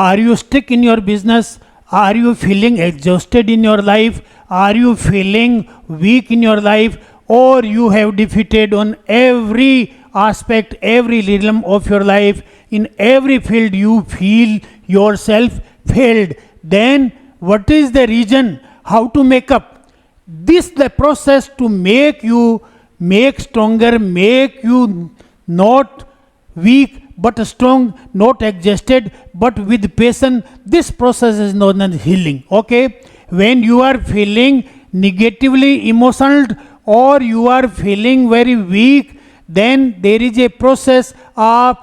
Are you stuck in your business? Are you feeling exhausted in your life? Are you feeling weak in your life? Or you have defeated on every aspect, every realm of your life, in every field you feel yourself failed. Then what is the reason? How to make up? This the process to make you stronger, make you not weak but strong, not exhausted but with patience. This process is known as healing. Okay, when you are feeling negatively emotional or you are feeling very weak, then there is a process of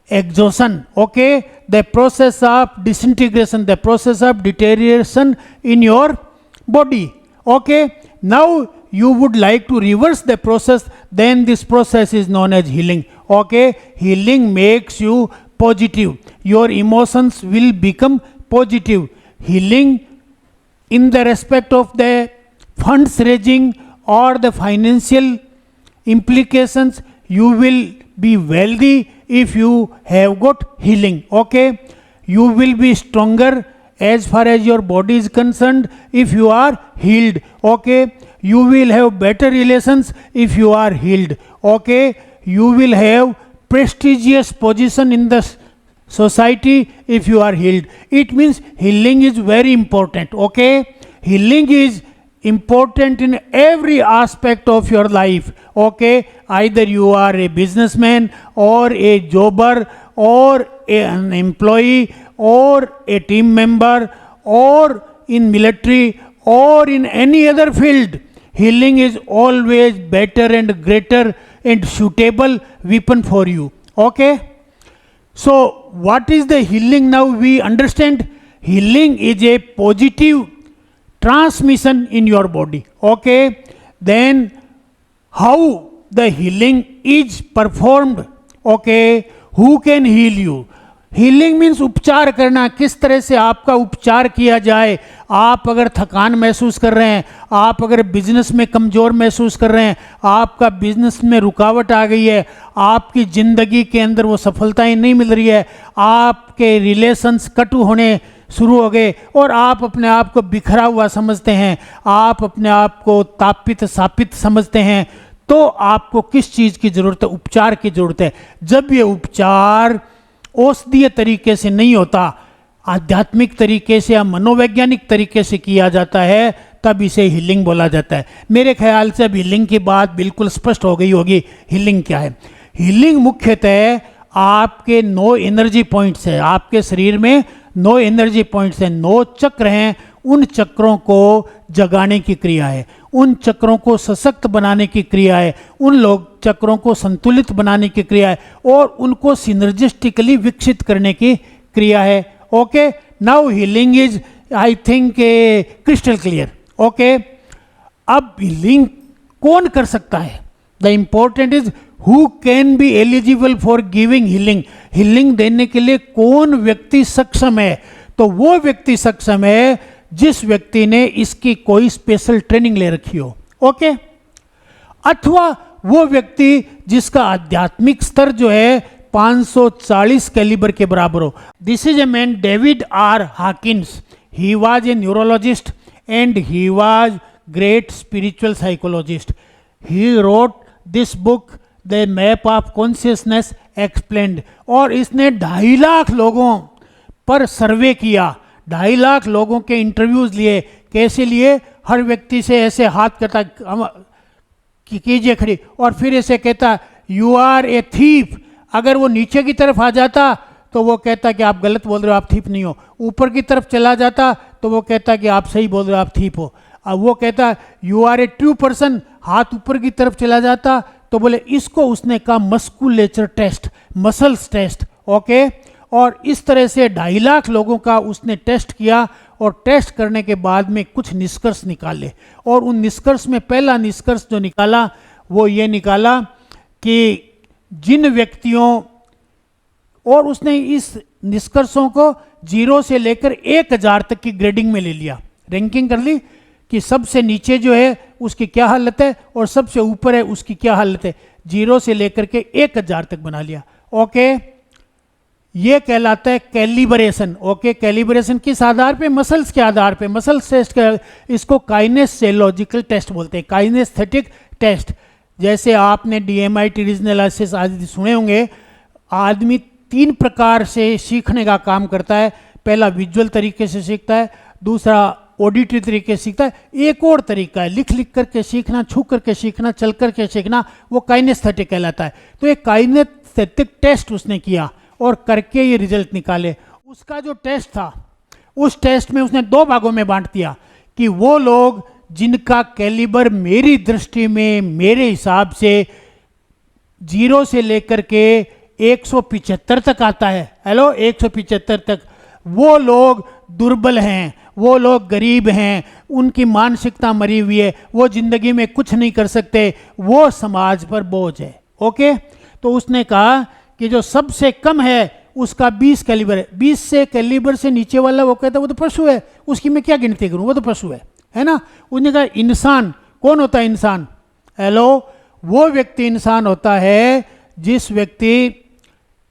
exhaustion. Okay, the process of disintegration, the process of deterioration in your body. Okay, now you would like to reverse the process, then this process is known as healing. Okay, healing makes you positive, your emotions will become positive. Healing in the respect of the funds raising or the financial implications, you will be wealthy if you have got healing. Okay, you will be stronger as far as your body is concerned if you are healed. Okay, you will have better relations if you are healed. Okay, you will have prestigious position in the society if you are healed. It means healing is very important. Okay, healing is important in every aspect of your life. Okay, either you are a businessman or a jobber or an employee or a team member or in military or in any other field, healing is always better and greater and suitable weapon for you. Okay, so what is the healing? Now we understand healing is a positive transmission in your body. Okay, then how the healing is performed? Okay, who can heal you? Healing means उपचार करना, किस तरह से आपका उपचार किया जाए. आप अगर थकान महसूस कर रहे हैं, आप अगर बिजनेस में कमज़ोर महसूस कर रहे हैं, आपका बिजनेस में रुकावट आ गई है, आपकी ज़िंदगी के अंदर वो सफलताएं नहीं मिल रही है, आपके रिलेशंस कटु होने शुरू हो गए और आप अपने आप को बिखरा हुआ समझते हैं, आप अपने आप को तापित सापित समझते हैं, तो आपको किस चीज़ की ज़रूरत है? उपचार की ज़रूरत है. जब ये उपचार औषधीय तरीके से नहीं होता, आध्यात्मिक तरीके से या मनोवैज्ञानिक तरीके से किया जाता है, तब इसे हीलिंग बोला जाता है. मेरे ख्याल से अब हीलिंग की बात बिल्कुल स्पष्ट हो गई होगी. हीलिंग क्या है? हीलिंग मुख्यतः आपके 9 एनर्जी पॉइंट्स है. आपके शरीर में 9 एनर्जी पॉइंट्स हैं, 9 चक्र हैं. उन चक्रों को जगाने की क्रिया है, उन चक्रों को सशक्त बनाने की क्रिया है, उन लोग चक्रों को संतुलित बनाने की क्रिया है और उनको सिनर्जिस्टिकली विकसित करने की क्रिया है. Okay, now healing is I think crystal clear. Okay, अब हीलिंग कौन कर सकता है? The important is who can be eligible for giving healing. Healing देने के लिए कौन व्यक्ति सक्षम है? तो वो व्यक्ति सक्षम है जिस व्यक्ति ने इसकी कोई स्पेशल ट्रेनिंग ले रखी हो. ओके, अथवा वो व्यक्ति जिसका आध्यात्मिक स्तर जो है 540 कैलिबर के बराबर हो. This is a man David R Hawkins. He was a neurologist and he was great spiritual psychologist. He wrote this book the map of consciousness explained. और इसने 2.5 लाख लोगों पर सर्वे किया, 2.5 लाख लोगों के इंटरव्यूज लिए. कैसे लिए? हर व्यक्ति से ऐसे हाथ करता कीजिए खड़ी और फिर ऐसे कहता यू आर ए थीफ. अगर वो नीचे की तरफ आ जाता तो वो कहता कि आप गलत बोल रहे हो, आप थीफ नहीं हो. ऊपर की तरफ चला जाता तो वो कहता कि आप सही बोल रहे हो, आप थीफ हो. अब वो कहता you are a true person, हाथ ऊपर की तरफ चला जाता तो बोले इसको उसने कहा musculature test, muscles test. Okay, और इस तरह से 2.5 लाख लोगों का उसने टेस्ट किया और टेस्ट करने के बाद में कुछ निष्कर्ष निकाले. और उन निष्कर्ष में पहला निष्कर्ष जो निकाला वो ये निकाला कि जिन व्यक्तियों, और उसने इस निष्कर्षों को 0 से लेकर 1000 तक की ग्रेडिंग में ले लिया, रैंकिंग कर ली कि सबसे नीचे जो है उसकी क्या हालत है और सबसे ऊपर है उसकी क्या हालत है. 0 से लेकर के 1000 तक बना लिया. ओके, ये कहलाता है कैलिब्रेशन। ओके, कैलिब्रेशन किस आधार पे? मसल्स के आधार पे, मसल्स टेस्ट का, इसको काइनेस्थेलॉजिकल टेस्ट बोलते हैं, काइनेस्थेटिक टेस्ट। जैसे आपने DMIT रीजनल एनालिसिस आदि सुने होंगे। आदमी 3 प्रकार से सीखने का काम करता है। पहला विजुअल तरीके से सीखता है, दूसरा ऑडिटरी तरीके से सीखता है, एक और तरीका है लिख लिख करके सीखना, छू करके सीखना, चल करके सीखना, वो काइनेस्थेटिक कहलाता है। तो ये काइनेस्थेटिक टेस्ट उसने किया और करके ये रिजल्ट निकाले। उसका जो टेस्ट था, उस टेस्ट में उसने 2 भागों में बांट दिया कि वो लोग जिनका कैलिबर मेरी दृष्टि में, मेरे हिसाब से 0 से लेकर के 175 तक आता है, हेलो 175 तक, वो लोग दुर्बल हैं, वो लोग गरीब हैं, उनकी मानसिकता मरी हुई है, वो जिंदगी में कुछ नहीं कर सकते, वो समाज पर बोझ है। ओके, तो उसने कहा कि जो सबसे कम है उसका 20 कैलिबर है। 20 से कैलिबर से नीचे वाला वो कहता है वो तो पशु है, उसकी मैं क्या गिनती करूं, वो तो पशु है ना। उसने कहा इंसान कौन होता है? इंसान, हेलो, वो व्यक्ति इंसान होता है जिस व्यक्ति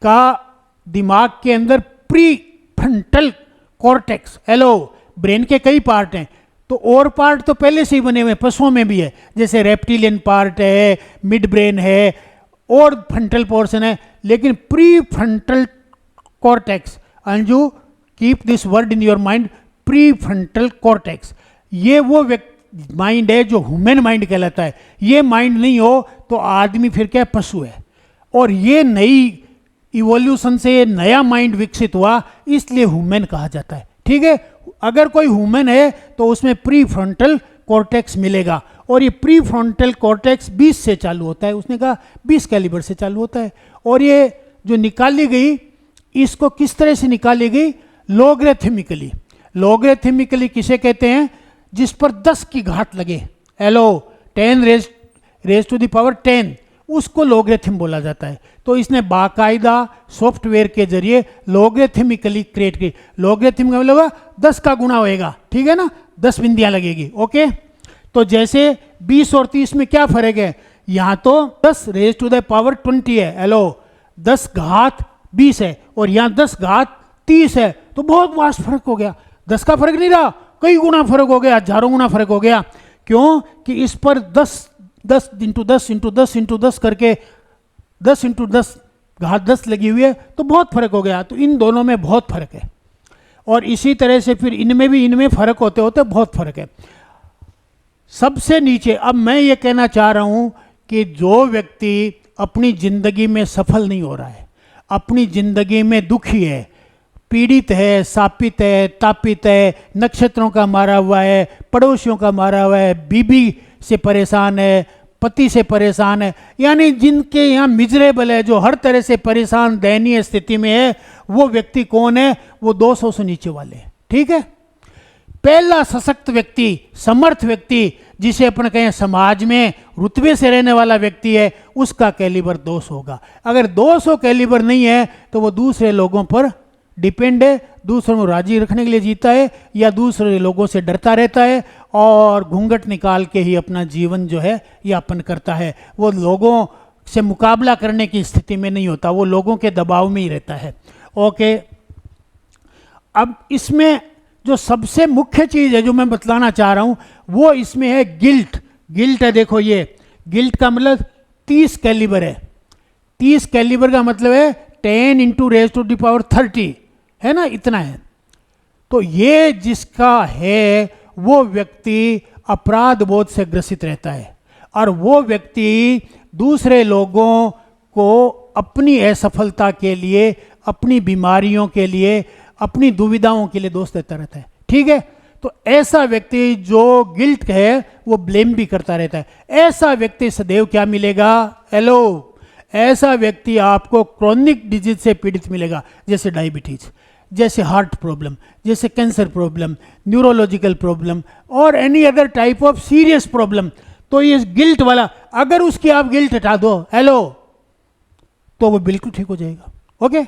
का दिमाग के अंदर pre frontal cortex, hello, brain के कई पार्ट हैं, तो और पार्ट तो पहले से ही बने हुए, पशुओं में भी है, जैसे रेप्टिलियन पार्ट है, मिड ब्रेन है और फ्रंटल पोर्शन है, लेकिन pre frontal cortex, Anju keep this word in your mind, pre frontal cortex, ये वो माइंड है जो ह्यूमन माइंड कहलाता है। ये माइंड नहीं हो तो आदमी फिर क्या, पशु है। और ये नई इवोल्यूशन से ये नया माइंड विकसित हुआ, इसलिए ह्यूमन कहा जाता है। ठीक है, अगर कोई ह्यूमन है तो उसमें प्री फ्रंटल कॉर्टेक्स मिलेगा, और ये प्री फ्रंटल कॉर्टेक्स 20 से चालू होता है। उसने कहा 20 कैलिबर से चालू होता है। और ये जो निकाली गई, इसको किस तरह से निकाली गई? लॉगरिथमिकली। लॉगरिथमिकली किसे कहते हैं? जिस पर 10 की घात लगे, hello, 10 raise to the power 10, उसको लॉगरिथम बोला जाता है। तो इसने बाकायदा सॉफ्टवेयर के जरिए लॉगरिथमिकली क्रिएट की। लॉगरिथम का मतलब 10 का गुणा होएगा, ठीक है ना, 10 बिंदियां लगेगी। ओके, तो जैसे 20 और 30 में क्या फर्क है? यहां तो 10 रेज टू द पावर 20 है, हेलो, 10 घात 20 है, और यहां 10 घात 30 है, तो बहुत वास्ट फर्क हो गया। 10 का फर्क नहीं रहा, कई गुना फर्क हो गया, हजारों गुना फर्क हो गया। क्यों? कि इस पर 10 इंटू 10 इंटू 10 इंटू 10 करके 10 इंटू 10 घात 10 लगी हुई है, तो बहुत फर्क हो गया। तो इन दोनों में बहुत फर्क है, और इसी तरह से फिर इनमें भी, इनमें फर्क होते होते बहुत फर्क है। सबसे नीचे अब मैं ये कहना चाह रहा हूं कि जो व्यक्ति अपनी जिंदगी में सफल नहीं हो रहा है, अपनी जिंदगी में दुखी है, पीड़ित है, शापित है, तापित है, नक्षत्रों का मारा हुआ है, पड़ोसियों का मारा हुआ है, बीबी से परेशान है, पति से परेशान है, यानी जिनके यहाँ मिजरेबल है, जो हर तरह से परेशान दयनीय स्थिति में है, वो व्यक्ति कौन है? वो 200 से नीचे वाले हैं। ठीक है, पहला सशक्त व्यक्ति, समर्थ व्यक्ति, जिसे अपन कहें समाज में रुतबे से रहने वाला व्यक्ति है, उसका कैलिबर 200 होगा। अगर 200 कैलिबर नहीं है तो वो दूसरे लोगों पर डिपेंड है, दूसरों को राजी रखने के लिए जीता है, या दूसरे लोगों से डरता रहता है और घूंघट निकाल के ही अपना जीवन जो है यापन करता है। वो लोगों से मुकाबला करने की स्थिति में नहीं होता, वो लोगों के दबाव में ही रहता है। ओके, अब इसमें जो सबसे मुख्य चीज़ है जो मैं बतलाना चाह रहा हूँ, वो इसमें है गिल्ट। गिल्ट है, देखो ये गिल्ट का मतलब 30 कैलिबर है। 30 कैलिबर का मतलब है 10 into raise to the power 30, है ना, इतना है। तो ये जिसका है वो व्यक्ति अपराध बोध से ग्रसित रहता है, और वो व्यक्ति दूसरे लोगों को अपनी असफलता के लिए, अपनी बीमारियों के लिए, अपनी दुविधाओं के लिए दोष देता रहता है। ठीक है, तो ऐसा व्यक्ति जो गिल्ट है वो ब्लेम भी करता रहता है। ऐसा व्यक्ति सदैव क्या मिलेगा? हेलो, ऐसा व्यक्ति आपको क्रोनिक डिजीज से पीड़ित मिलेगा, जैसे डायबिटीज, जैसे हार्ट प्रॉब्लम, जैसे कैंसर प्रॉब्लम, न्यूरोलॉजिकल प्रॉब्लम, और any other type of serious problem. तो ये गिल्ट वाला, अगर उसकी आप गिल्ट हटा दो, हेलो, तो वो बिल्कुल ठीक हो जाएगा। ओके,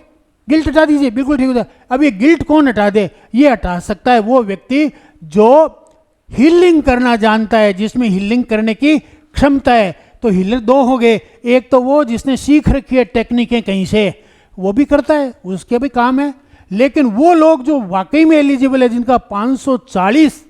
गिल्ट हटा दीजिए, बिल्कुल ठीक हो जाएगा। अब ये गिल्ट कौन हटा दे? ये हटा सकता है वो व्यक्ति जो हीलिंग करना जानता है, जिसमें हीलिंग करने की क्षमता है। तो हीलर 2 हो गए, एक तो वो जिसने सीख रखी है टेक्निकें कहीं से, वो भी करता है, उसके भी काम है। लेकिन वो लोग जो वाकई में एलिजिबल है, जिनका 540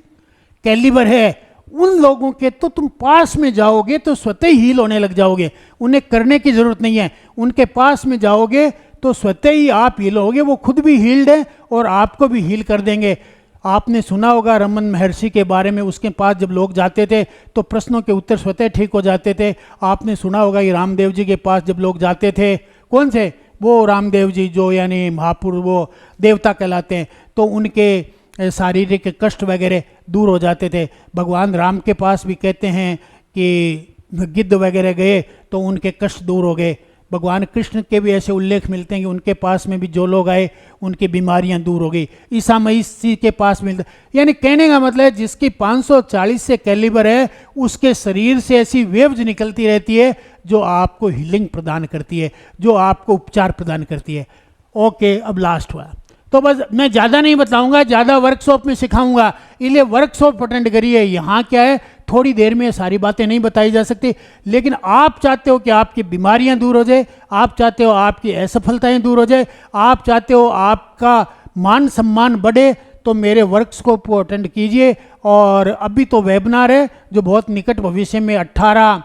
कैलिबर है, उन लोगों के तो तुम पास में जाओगे तो स्वतः ही हील होने लग जाओगे, उन्हें करने की जरूरत नहीं है। उनके पास में जाओगे तो स्वतः ही आप हील होगे, वो खुद भी हील्ड है और आपको भी हील कर देंगे। आपने सुना होगा रमन महर्षि के बारे में, उसके पास जब लोग जाते थे तो प्रश्नों के उत्तर स्वतः ठीक हो जाते थे। आपने सुना होगा कि रामदेव जी के पास जब लोग जाते थे, कौन से, वो रामदेव जी जो यानी महापुरुष, वो देवता कहलाते हैं, तो उनके शारीरिक कष्ट वगैरह दूर हो जाते थे। भगवान राम के पास भी कहते हैं कि गिद्ध वगैरह गए तो उनके कष्ट दूर हो गए। भगवान कृष्ण के भी ऐसे उल्लेख मिलते हैं कि उनके पास में भी जो लोग आए उनकी बीमारियां दूर हो गई। ईसा मसीह के पास मिलता, यानी कहने का मतलब है जिसकी 540 से कैलिबर है, उसके शरीर से ऐसी वेव्स निकलती रहती है जो आपको हीलिंग प्रदान करती है, जो आपको उपचार प्रदान करती है। ओके, अब लास्ट हुआ तो बस मैं ज़्यादा नहीं बताऊंगा, ज़्यादा वर्कशॉप में सिखाऊंगा, इसलिए वर्कशॉप अटेंड करिए। यहाँ क्या है, थोड़ी देर में सारी बातें नहीं बताई जा सकती, लेकिन आप चाहते हो कि आपकी बीमारियां दूर हो जाए, आप चाहते हो आपकी असफलताएं दूर हो जाए, आप चाहते हो आपका मान सम्मान बढ़े, तो मेरे वर्कशॉप को अटेंड कीजिए। और अभी तो वेबिनार है जो बहुत निकट भविष्य में 18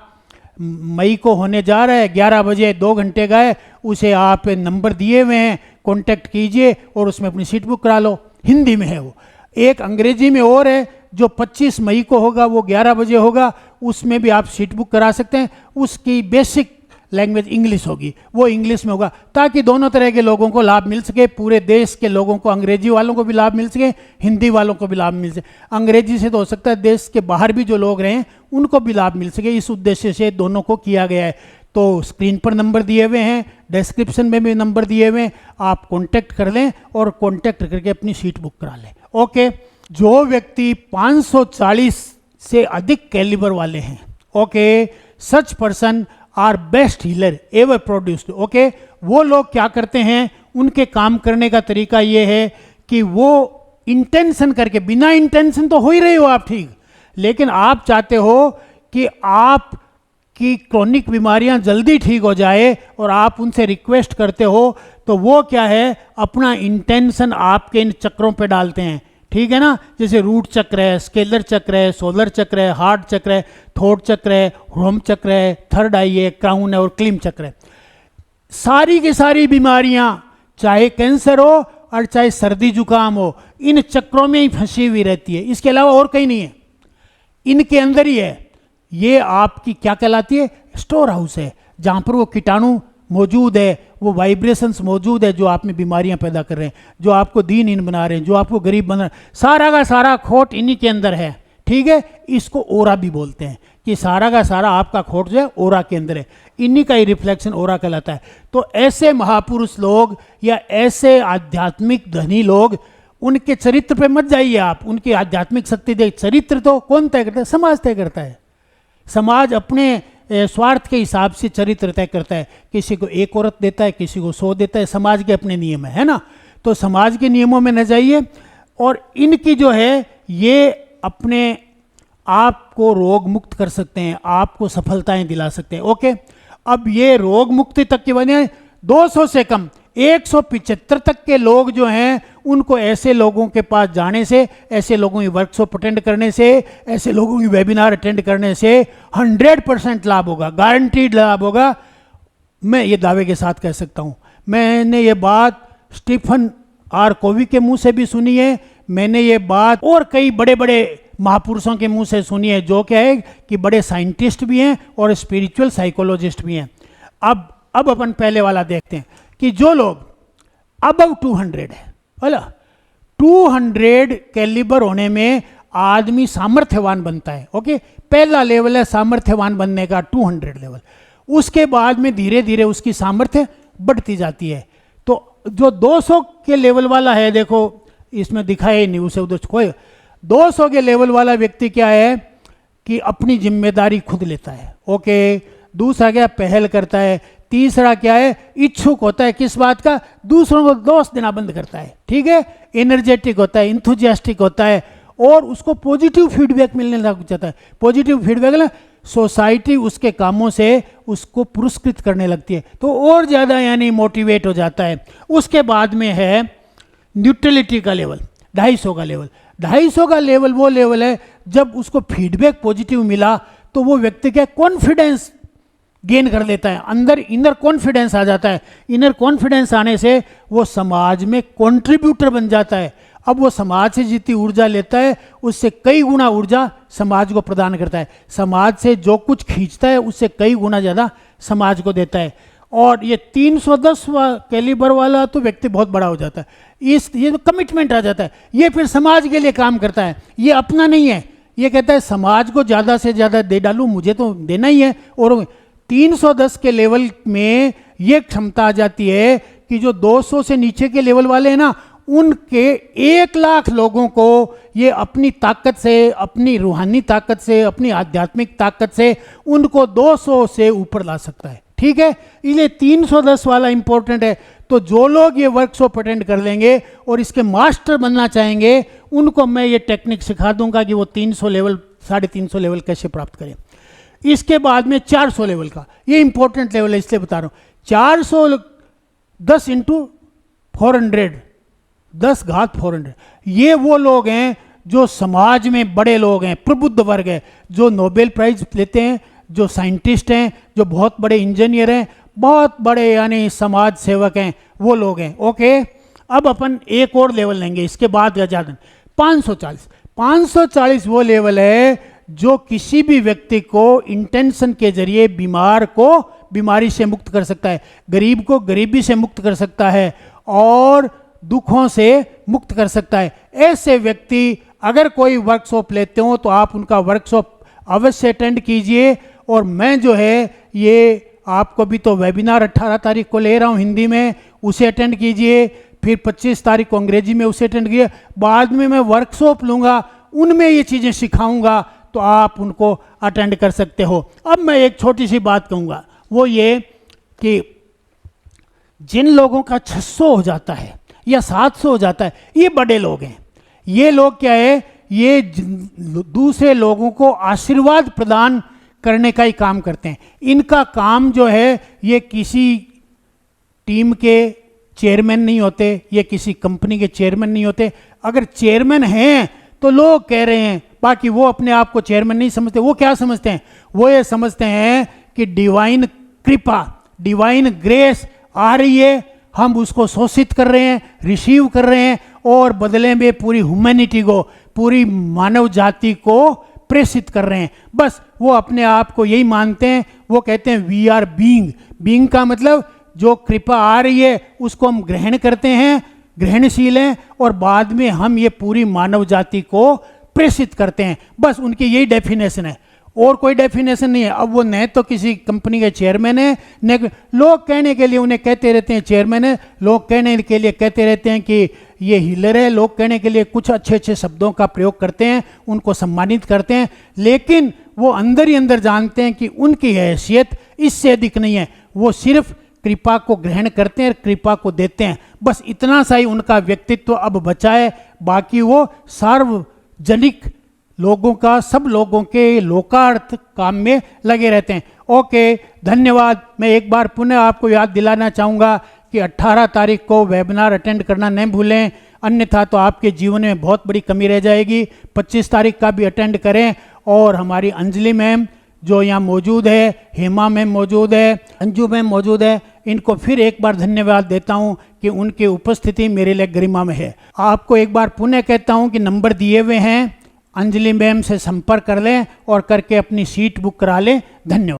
मई को होने जा रहा है, 11 बजे 2 घंटे का है। उसे आप नंबर दिए हुए हैं, कांटेक्ट कीजिए और उसमें अपनी सीट बुक करा लो। हिंदी में है वो, एक अंग्रेजी में और है जो 25 मई को होगा, वो 11 बजे होगा, उसमें भी आप सीट बुक करा सकते हैं। उसकी बेसिक लैंग्वेज इंग्लिश होगी, वो इंग्लिश में होगा, ताकि दोनों तरह के लोगों को लाभ मिल सके, पूरे देश के लोगों को, अंग्रेजी वालों को भी लाभ मिल सके, हिंदी वालों को भी लाभ मिल सके। अंग्रेजी से तो हो सकता है देश के बाहर भी जो लोग रहें उनको भी लाभ मिल सके, इस उद्देश्य से दोनों को किया गया है। तो स्क्रीन पर नंबर दिए हुए हैं, डिस्क्रिप्शन में भी नंबर दिए हुए हैं, आप कॉन्टैक्ट कर लें और कॉन्टैक्ट करके अपनी सीट बुक करा लें। ओके, जो व्यक्ति 540 से अधिक कैलिबर वाले हैं, okay, such person are best healer ever produced. Okay, वो लोग क्या करते हैं, उनके काम करने का तरीका ये है कि वो इंटेंशन करके, बिना इंटेंशन तो हो ही रहे हो आप ठीक, लेकिन आप चाहते हो कि आप की क्रॉनिक बीमारियां जल्दी ठीक हो जाए और आप उनसे रिक्वेस्ट करते हो, तो वो क्या है, अपना इंटेंशन आपके इन चक्रों पे डालते हैं, ठीक है ना। जैसे रूट चक्र है, स्केलर चक्र है, सोलर चक्र है, हार्ट चक्र है, थॉट चक्र है, होम चक्र है, थर्ड आई है, क्राउन है और क्लीम चक्र है। सारी की सारी बीमारियां, चाहे कैंसर हो और चाहे सर्दी जुकाम हो, इन चक्रों में ही फंसी हुई रहती है, इसके अलावा और कहीं नहीं है, इनके अंदर ही है। ये आपकी क्या कहलाती है, स्टोर हाउस है, जहां पर वो कीटाणु मौजूद है, वो वाइब्रेशंस मौजूद है जो आप में बीमारियां पैदा कर रहे हैं, जो आपको दीनहीन बना रहे हैं, जो आपको गरीब बना रहे हैं, सारा का सारा खोट इन्हीं के अंदर है, ठीक है। इसको ओरा भी बोलते हैं कि सारा का सारा आपका खोट जो है ओरा के अंदर है, इन्हीं का ही रिफ्लेक्शन ओरा कहलाता है। तो ऐसे महापुरुष लोग या ऐसे आध्यात्मिक धनी लोग, उनके चरित्र पे मत जाइए आप, उनकी आध्यात्मिक शक्ति देख, चरित्र तो कौन तय करता है, समाज तय करता है। समाज अपने स्वार्थ के हिसाब से चरित्र तय करता है, किसी को 1 औरत देता है, किसी को 100 देता है, समाज के अपने नियम है ना। तो समाज के नियमों में न जाइए। और इनकी जो है, ये अपने आप को रोग मुक्त कर सकते हैं, आपको सफलताएं दिला सकते हैं। ओके, अब ये रोग मुक्ति तक के बने 200 से कम 175 तक के लोग जो हैं, उनको ऐसे लोगों के पास जाने से, ऐसे लोगों की वर्कशॉप अटेंड करने से, ऐसे लोगों की वेबिनार अटेंड करने से 100% लाभ होगा, गारंटीड लाभ होगा। मैं ये दावे के साथ कह सकता हूँ। मैंने ये बात स्टीफन आर कोवी के मुंह से भी सुनी है, मैंने ये बात और कई बड़े बड़े महापुरुषों के मुंह से सुनी है, जो क्या है कि बड़े साइंटिस्ट भी हैं और स्पिरिचुअल साइकोलॉजिस्ट भी हैं। अब अपन पहले वाला देखते हैं कि जो लोग अबव 200 है, बोला 200 कैलिबर होने में आदमी सामर्थ्यवान बनता है। ओके, पहला लेवल है सामर्थ्यवान बनने का, 200 लेवल। उसके बाद में धीरे धीरे उसकी सामर्थ्य बढ़ती जाती है। तो जो 200 के लेवल वाला है, देखो इसमें दिखाया ही नहीं, उसे उधर कोई 200 के लेवल वाला व्यक्ति क्या है कि अपनी जिम्मेदारी खुद लेता है। ओके, दूसरा क्या, पहल करता है। तीसरा क्या है, इच्छुक होता है, किस बात का, दूसरों को दोष देना बंद करता है, ठीक है। एनर्जेटिक होता है, इंथुजियास्टिक होता है और उसको पॉजिटिव फीडबैक मिलने लग जाता है। पॉजिटिव फीडबैक ना, सोसाइटी उसके कामों से उसको पुरस्कृत करने लगती है, तो और ज़्यादा यानी मोटिवेट हो जाता है। उसके बाद में है न्यूट्रलिटी का लेवल, 250 का लेवल। 250 का लेवल वो लेवल है जब उसको फीडबैक पॉजिटिव मिला तो वो व्यक्ति का कॉन्फिडेंस गेन कर लेता है, अंदर इनर कॉन्फिडेंस आ जाता है। इनर कॉन्फिडेंस आने से वो समाज में कंट्रीब्यूटर बन जाता है। अब वो समाज से जितनी ऊर्जा लेता है उससे कई गुना ऊर्जा समाज को प्रदान करता है। समाज से जो कुछ खींचता है उससे कई गुना ज़्यादा समाज को देता है। और ये 310 कैलिबर वाला तो व्यक्ति बहुत बड़ा हो जाता है, ये तो कमिटमेंट आ जाता है, ये फिर समाज के लिए काम करता है, ये अपना नहीं है, ये कहता है समाज को ज़्यादा से ज़्यादा दे डालूं, मुझे तो देना ही है। और 310 के लेवल में ये क्षमता आ जाती है कि जो 200 से नीचे के लेवल वाले हैं ना, उनके 1 लाख लोगों को ये अपनी ताकत से, अपनी रूहानी ताकत से, अपनी आध्यात्मिक ताकत से उनको 200 से ऊपर ला सकता है। ठीक है, इसलिए 310 वाला इंपॉर्टेंट है। तो जो लोग ये वर्कशॉप अटेंड कर लेंगे और इसके मास्टर बनना चाहेंगे, उनको मैं ये टेक्निक सिखा दूंगा कि वो 300 लेवल, 350 लेवल कैसे प्राप्त करें। इसके बाद में 400 लेवल का, ये इंपॉर्टेंट लेवल है इसलिए बता रहा हूँ। 410 इंटू 400, 10 घात 400, ये वो लोग हैं जो समाज में बड़े लोग हैं, प्रबुद्ध वर्ग है, जो नोबेल प्राइज लेते हैं, जो साइंटिस्ट हैं, जो बहुत बड़े इंजीनियर हैं, बहुत बड़े यानी समाज सेवक हैं, वो लोग हैं। ओके, अब अपन एक और लेवल लेंगे इसके बाद 540। 540 वो लेवल है जो किसी भी व्यक्ति को इंटेंशन के जरिए बीमार को बीमारी से मुक्त कर सकता है, गरीब को गरीबी से मुक्त कर सकता है और दुखों से मुक्त कर सकता है। ऐसे व्यक्ति अगर कोई वर्कशॉप लेते हो तो आप उनका वर्कशॉप अवश्य अटेंड कीजिए। और मैं जो है ये आपको भी तो वेबिनार 18 तारीख को ले रहा हूँ हिंदी में, उसे अटेंड कीजिए, फिर 25 तारीख को अंग्रेजी में उसे अटेंड कीजिए। बाद में मैं वर्कशॉप लूँगा, उनमें ये चीज़ें सिखाऊंगा, तो आप उनको अटेंड कर सकते हो। अब मैं एक छोटी सी बात कहूँगा, वो ये कि जिन लोगों का 600 हो जाता है या 700 हो जाता है, ये बड़े लोग हैं। ये लोग क्या है, ये दूसरे लोगों को आशीर्वाद प्रदान करने का ही काम करते हैं। इनका काम जो है, ये किसी टीम के चेयरमैन नहीं होते, ये किसी कंपनी के चेयरमैन नहीं होते। अगर चेयरमैन हैं तो लोग कह रहे हैं, बाकी वो अपने आप को चेयरमैन नहीं समझते। वो क्या समझते हैं, वो ये समझते हैं कि डिवाइन कृपा, डिवाइन ग्रेस आ रही है, हम उसको शोषित कर रहे हैं, रिसीव कर रहे हैं और बदले में पूरी ह्यूमैनिटी को, पूरी मानव जाति को प्रेषित कर रहे हैं। बस वो अपने आप को यही मानते हैं। वो कहते हैं वी आर बीइंग। बीइंग का मतलब जो कृपा आ रही है उसको हम ग्रहण करते हैं, ग्रहणशील हैं, और बाद में हम ये पूरी मानव जाति को प्रेषित करते हैं। बस उनकी यही डेफिनेशन है, और कोई डेफिनेशन नहीं है। अब वो न तो किसी कंपनी के चेयरमैन है, न लोग कहने के लिए उन्हें कहते रहते हैं चेयरमैन है, लोग कहने के लिए कहते रहते हैं कि ये हीलर है, लोग कहने के लिए कुछ अच्छे अच्छे शब्दों का प्रयोग करते हैं, उनको सम्मानित करते हैं, लेकिन वो अंदर ही अंदर जानते हैं कि उनकी हैसियत इससे अधिक नहीं है। वो सिर्फ कृपा को ग्रहण करते हैं और कृपा को देते हैं। बस इतना सा ही उनका व्यक्तित्व अब बचा है। बाकी वो सार्वजनिक लोगों का, सब लोगों के लोकार्थ काम में लगे रहते हैं। ओके, धन्यवाद। मैं एक बार पुनः आपको याद दिलाना चाहूँगा कि 18 तारीख को वेबिनार अटेंड करना नहीं भूलें, अन्यथा तो आपके जीवन में बहुत बड़ी कमी रह जाएगी। 25 तारीख का भी अटेंड करें। और हमारी अंजलि मैम जो यहाँ मौजूद है, हेमा मैम मौजूद है, अंजू मैम मौजूद है, इनको फिर एक बार धन्यवाद देता हूँ कि उनकी उपस्थिति मेरे लिए गरिमा में है। आपको एक बार पुनः कहता हूँ कि नंबर दिए हुए हैं, अंजलि मैम से संपर्क कर लें और करके अपनी सीट बुक करा लें। धन्यवाद।